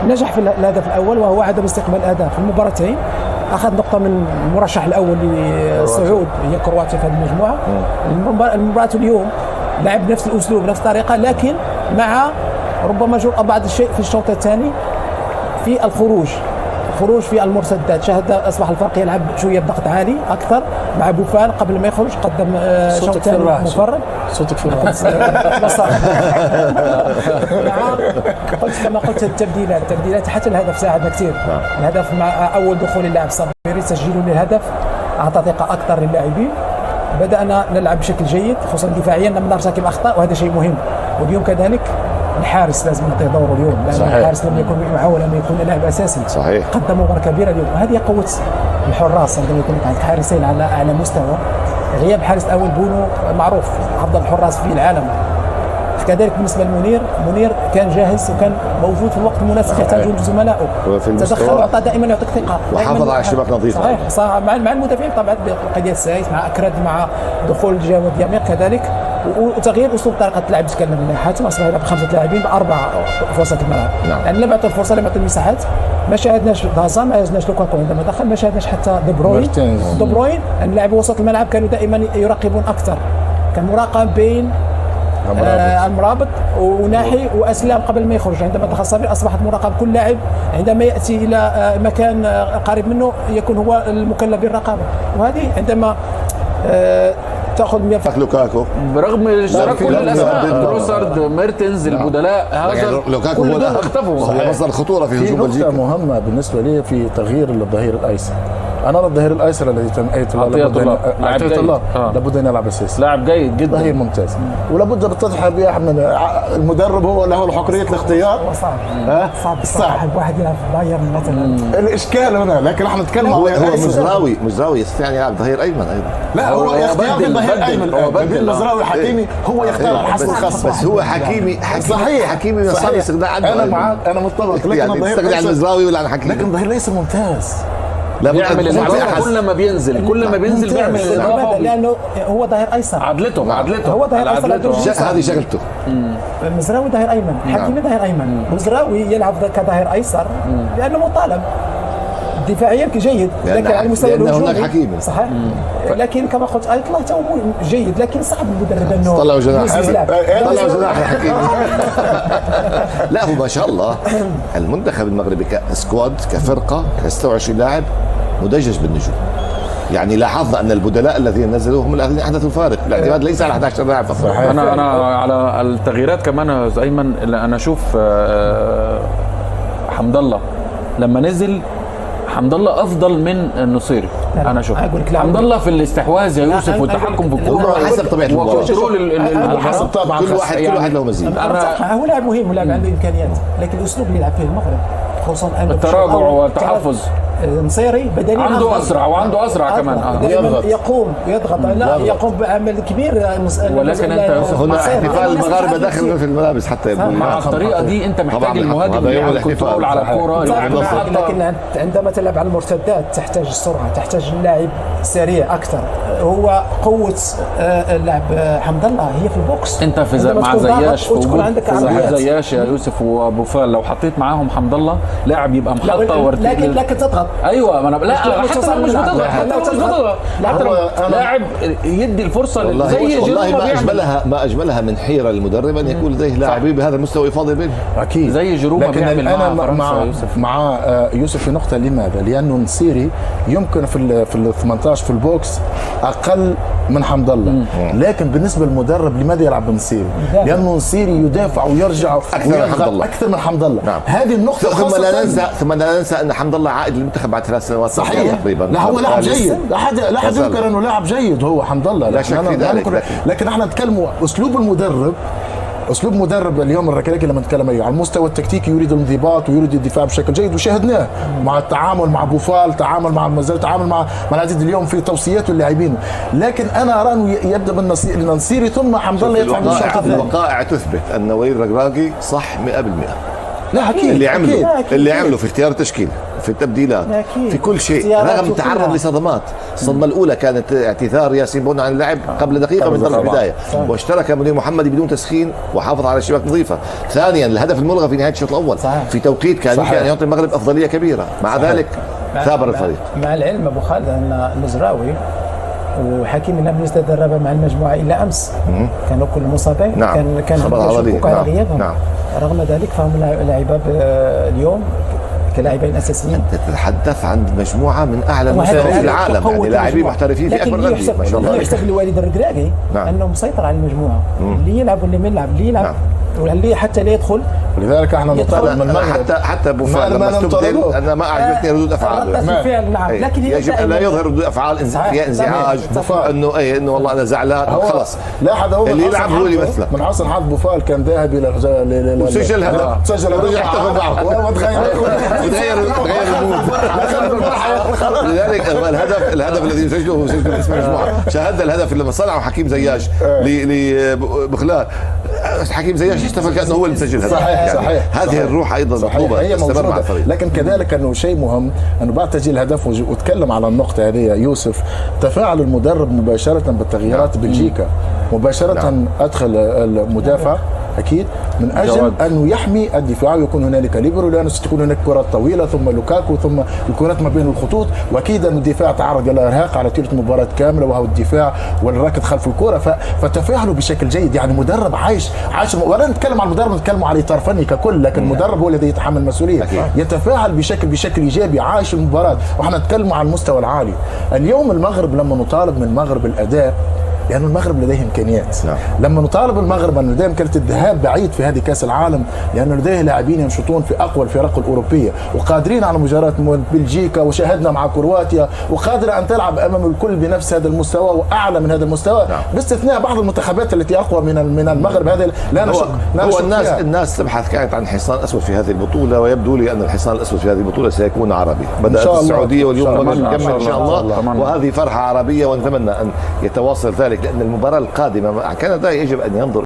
نجح في الهدف الاول وهو عدم استقبال اهداف في المباراتين. اخذ نقطه من المرشح الاول للصعود هي كرواتيا في هذه المجموعه. المباراه اليوم لعب نفس الاسلوب نفس الطريقه، لكن مع ربما جرأة بعض الشيء في الشوط الثاني في الخروج في المرتدات. شاهد اصبح الفريق يلعب شويه بضغط عالي اكثر مع بوفال قبل ما يخرج، قدم شوط ثاني مفرد. صوتك في قلت كما قلت التبديلات حتى الهدف ساعدنا كثير. الهدف مع اول دخول اللاعب صابري سجلوا للهدف اعطى ثقه اكثر للاعبين. بدانا نلعب بشكل جيد خصوصا دفاعيا، لم نرتكب اخطاء وهذا شيء مهم. واليوم كذلك الحارس لازم يعطيه دوره اليوم، لأن الحارس لم يكن معه ولم يكون لاعب اساسي. صحيح. قدم مباراه كبيره اليوم، وهذه قوه الحراس عندما يكون عندك حارسين على مستوى. غياب حارس الاول بونو معروف افضل الحراس في العالم. كذلك بالنسبه لمنير، منير كان جاهز وكان موجود في الوقت المناسب يحتاجون زملائه، تدخل وعطى دائما يعطيك ثقه وحافظ على الشباك نظيفه. صحيح مع المدافعين طبعا بقياده السايس مع اكرد مع دخول جواد يامير كذلك، وتغيير اسلوب طريقه اللعب. تكلم عن حاتم اصبح يلعب بخمسه لاعبين باربعه في وسط الملعب. نعم. يعني لم يعطي الفرصه، لم يعطي المساحات. ما شاهدناش دازا، ما شاهدناش لوكاكو عندما دخل، ما شاهدناش حتى دي بروين. اللاعب وسط الملعب كانوا دائما يراقبون اكثر، كان مراقب بين المرابط وناحي واسلام قبل ما يخرج. عندما دخل صابر اصبحت مراقبه كل لاعب عندما ياتي الى مكان قريب منه يكون هو المكلف بالرقابه. وهذه عندما تاخذ لوكاكو برغم اشتراك كل الاسماء تروسارد ميرتنز البدلاء هازارد لوكاكو هو مصدر خطوره في هجوم بلجيكا. نقطة مهمة بالنسبة لي في تغيير الظهير الايسر. انا الظهير الايسر الذي تم عطية الله لابد ان يلعب اساسي. لاعب جيد جدا، ظهير ممتاز، ولابد ان تضحى يا احمد المدرب هو له حرية الاختيار. صعب واحد يلعب بايرن مثلا. الاشكال هنا، لكن احنا نتكلم هو مزراوي يستطيع ان يلعب ظهير ايمن ايضا. لا هو يختار ظهير ايمن، بين مزراوي حكيمي هو يختار على حسب الخاص. بس هو حكيمي صحيح، حكيمي يصاب استغناء عنه. انا معك، انا متفق، لكن يعني تستغني عن مزراوي ولا عن حكيمي، لكن الظهير ليس ممتاز. بيعمل الاضافه كل ما بينزل بيعمل الاضافه، لانه هو ظهير ايسر. عدلته هو ظهير ايسر، هذه شغلته. مزراوي ظهير ايمن، حكيمي ظهير ايمن. مزراوي يلعب كظهير ايسر لانه مطالب دفاعيا جيد، لكن على المستوى الهجومي صحيح. لكن كما قلت آية الله تو جيد، لكن صعب المدرب انه طلعوا جناح يا حكيمي. لا هو ما شاء الله المنتخب المغربي كسكواد كفرقه 26 لاعب مدجج بالنجوم. يعني لاحظنا ان البدلاء الذين نزلوا هم الذين احدثوا الفارق. الاعتماد ليس على 11 لاعب فقط. انا على التغييرات كمان ايمن، انا اشوف حمد الله لما نزل، حمد الله افضل من النصيري. انا اشوف حمد الله في الاستحواذ يا يوسف والتحكم بالكره حسب طبيعه المباراه حسب طبعا كل واحد له مزيد. هو لاعب مهم ولاعب عنده امكانيات، لكن الاسلوب اللي يلعب فيه المغرب خصوصا التراجع والتحفظ. نصيري بدنيا عنده اسرع كمان يضغط لا يقوم بعمل كبير. ولكن انت هنا احتفال المغاربه داخل في الملابس حتى مع الطريقه دي انت محتاج المهاجم يعمل كنترول على الكره. لكن عندما تلعب على المرتدات تحتاج السرعه، تحتاج اللاعب سريع اكثر. هو قوه اللاعب حمد الله هي في البوكس. انت في مع زياش زياش يا يوسف وبوفال، لو حطيت معاهم حمد الله لاعب يبقى محطه لكن تضغط. ايوه ما انا لا حتى لو مش بتضغط، حتى لو لاعب يدي الفرصه زي والله ما اجملها من حيره المدرب ان يكون لديه لاعبين بهذا المستوى يفاضل بينهم. اكيد زي جيرو ما بيعمل مع يوسف في نقطه. لماذا؟ لانه نصيري يمكن في ال 18 في البوكس اقل من حمد الله، لكن بالنسبه للمدرب لماذا يلعب بنصيري؟ لانه نصيري يدافع ويرجع اكثر من حمد الله. نعم. هذه النقطه. ثم لا ننسى ان حمد الله عائد للمنتخب بعد 3 سنوات صحيح تقريبا. لا هو لاعب جيد، لا حد ينكر انه لاعب جيد هو حمد الله، لا شك في ذلك. لكن احنا نتكلم اسلوب المدرب. اسلوب مدرب اليوم الركراكي لما نتكلم على المستوى التكتيكي يريد الانضباط ويريد الدفاع بشكل جيد، وشاهدناه مع التعامل مع بوفال، تعامل مع المزال، تعامل مع العديد اليوم في توصياته للاعبين. لكن انا ارى انه يبدا بالنصيري ثم حمد الله يدفع بالشوط الثاني. الوقائع تثبت ان وليد الركراكي صح 100%. لا اكيد اللي عمله أكيد. اللي عمله في اختيار التشكيل، في التبديلات، أكيد. في كل شيء، اختيارات رغم وكلها. تعرض لصدمات. الصدمه الاولى كانت اعتذار ياسين بونو عن اللعب قبل دقيقه من ضربه البدايه، واشترك منير محمدي بدون تسخين وحافظ على الشباك نظيفه. ثانيا الهدف الملغى في نهايه الشوط الاول صحيح. في توقيت كان يمكن ان يعطي المغرب افضليه كبيره، مع ذلك ثابر الفريق. مع العلم ابو خالد ان المزراوي وحكيمي لم يتدرب مع المجموعه الا امس، كانوا كل مصابين. نعم. كان خبر عضلي. على نعم. غيابهم. نعم. رغم ذلك فهم لاعباب اليوم كلاعبين اساسيين. انت تتحدث عن مجموعه من اعلى المستوى في العالم، يعني لاعبين محترفين في اكبر انديه ما شاء الله. يحسب لوالد الركراكي نعم. انه مسيطر على المجموعه، اللي يلعب واللي ما يلعب، اللي يلعب نعم. واللي حتى لا يدخل. ولذلك احنا نطالب من المغرب حتى ابو فهد لما استبدل انا ما اعجبتني ردود افعاله. بالفعل نعم، لكن يجب ان لا يظهر ردود افعال فيها انزعاج، انه ايه، انه والله انا زعلان. خلاص لا حدا هو اللي يلعب هو اللي يمثله. من حسن حظ بوفال كان ذاهب الى وسجل هدف، سجل ورجع احتفل معه وتغير المود. لذلك الهدف الذي سجله هو سجل اسم المجموعه. شاهدنا الهدف لما صنعه حكيم زياش لبخلال. حكيم زياش يحتفل كانه هو اللي مسجل هدف. صحيح صحيح. هذه الروح ايضا مطلوبه هي تستمر مع موجودة. الفريق. لكن كذلك انه شيء مهم انه بعد تسجيل الهدف وتكلم على النقطه هذه يوسف، تفاعل المدرب مباشره بالتغييرات بلجيكا مباشره. ادخل المدافع اكيد من اجل انه يحمي الدفاع ويكون هنالك ليبرو، لانه ستكون هناك كرات طويله ثم لوكاكو ثم الكرات ما بين الخطوط، واكيد ان الدفاع تعرض الى ارهاق على طيله المباراه كامله، وهو الدفاع والركض خلف الكره. فتفاعلوا بشكل جيد، يعني مدرب عايش ولا نتكلم عن المدرب، نتكلم على اطار فني ككل، لكن المدرب هو الذي يتحمل المسؤوليه. يتفاعل بشكل ايجابي، عايش المباراه. واحنا نتكلم عن المستوى العالي. اليوم المغرب لما نطالب من المغرب الاداء، لأن يعني المغرب لديه إمكانيات. لما نطالب المغرب أن لديه إمكانية الذهاب بعيد في هذه كأس العالم، لأن يعني لديه لاعبين ينشطون في أقوى الفرق الأوروبية وقادرين على مجاراة بلجيكا، وشاهدنا مع كرواتيا، وقادرة أن تلعب أمام الكل بنفس هذا المستوى وأعلى من هذا المستوى، باستثناء بعض المنتخبات التي أقوى من المغرب. هذا هو الناس تبحث كانت عن حصان أسود في هذه البطولة، ويبدو لي أن الحصان الأسود في هذه البطولة سيكون عربي. بدأت السعودية واليوم نكمل إن شاء الله، وهذه فرحة عربية ونتمنى أن يتواصل ذلك، لأن المباراة القادمة مع كندا يجب أن ينظر